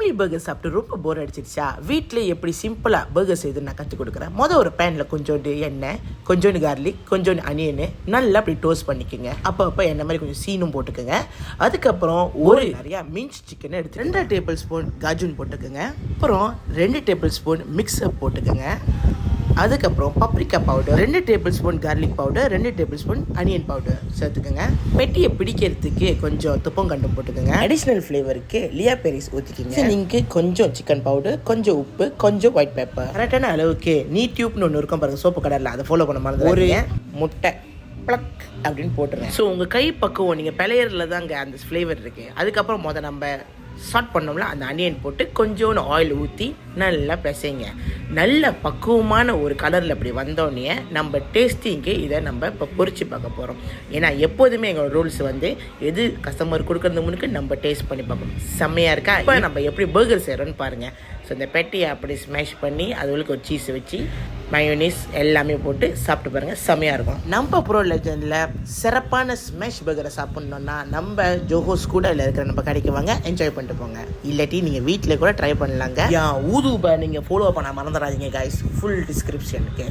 Emmy burger சாப்பிட்டு ரொம்ப போர் அடிச்சிருச்சா? வீட்டில் எப்படி சிம்பிளாக பர்கர் செய்யுதுன்னு நான் கற்றுக் கொடுக்குறேன். ஒரு பேனில் கொஞ்சோண்டு எண்ணெய், கொஞ்சோண்டு கார்லிக், கொஞ்சோண்டு அனியனு நல்லா அப்படி டோஸ்ட் பண்ணிக்கோங்க. அப்போ எண்ணெய் மாதிரி கொஞ்சம் சீனும் போட்டுக்கோங்க. அதுக்கப்புறம் நிறையா மின்ச் சிக்கனை எடுத்து 2 டேபிள் ஸ்பூன் காஜூன் போட்டுக்கோங்க. அப்புறம் 2 டேபிள் ஸ்பூன் மிக்ஸ்அப் போட்டுக்கோங்க. அதுக்கப்புறம் paprika powder, 2 table spoon garlic powder, 2 table spoon onion powder சேர்த்துக்கோங்க. பெட்டியை பிடிக்கிறதுக்கு கொஞ்சம் துப்பம் கண்டு போட்டுக்கோங்க. அடிஷ்னல் ஃப்ளேவருக்கு லியா பெரிஸ் ஊற்றிக்கிங்க. நீங்கள் கொஞ்சம் சிக்கன் பவுடர், கொஞ்சம் உப்பு, கொஞ்சம் ஒயிட் பெப்பர், கரெக்டான அளவுக்கு நீ டியூப்னு ஒன்று இருக்கும் பாருங்கள், சோப்பு கடையில், அதை ஃபாலோ பண்ண மாதிரி ஒரு முட்டை ப்ளக் அப்படின்னு போட்டுருங்க. ஸோ உங்கள் கை பக்குவம், நீங்கள் பிழையரில் தாங்க அந்த ஃப்ளேவர் இருக்குது. அதுக்கப்புறம் நம்ம ஸ்டார்ட் பண்ணோம்ல, அந்த அனியன் போட்டு கொஞ்சோண்டு ஆயில் ஊற்றி நல்லா பிசைங்க. நல்ல பக்குவமான ஒரு கலரில் அப்படி வந்தோடனே நம்ம டேஸ்டிங்கு இதை நம்ம இப்போ பொரிச்சு பார்க்க போகிறோம். ஏன்னா எப்போதுமே எங்களோட ரூல்ஸ் எது கஸ்டமர் கொடுக்குறது முன்னுக்கு நம்ம டேஸ்ட் பண்ணி பார்க்கணும். செம்மையாக இருக்கா? இப்போ நம்ம எப்படி பர்கர் செய்கிறோன்னு பாருங்கள். ஸோ இந்த பெட்டியை அப்படி ஸ்மேஷ் பண்ணி அதுகளுக்கு ஒரு சீஸ் வச்சு மயோனீஸ் எல்லாமே போட்டு சாப்பிட்டு பாருங்கள், செம்மையாக இருக்கும். நம்ம ப்ரோ லெஜண்டில் சிறப்பான ஸ்மேஷ் பர்கரை சாப்பிட்ணுன்னா நம்ம ஜோஹோஸ் கூட இருக்கிற நம்ம கடைக்கு வாங்க, என்ஜாய் பண்ணிட்டு போங்க. இல்லாட்டி நீங்கள் வீட்டில் கூட ட்ரை பண்ணலாங்க. ஊதுபை நீங்கள் ஃபாலோ பண்ண மறந்துடாதீங்க கைஸ். ஃபுல் டிஸ்கிரிப்ஷனுக்கு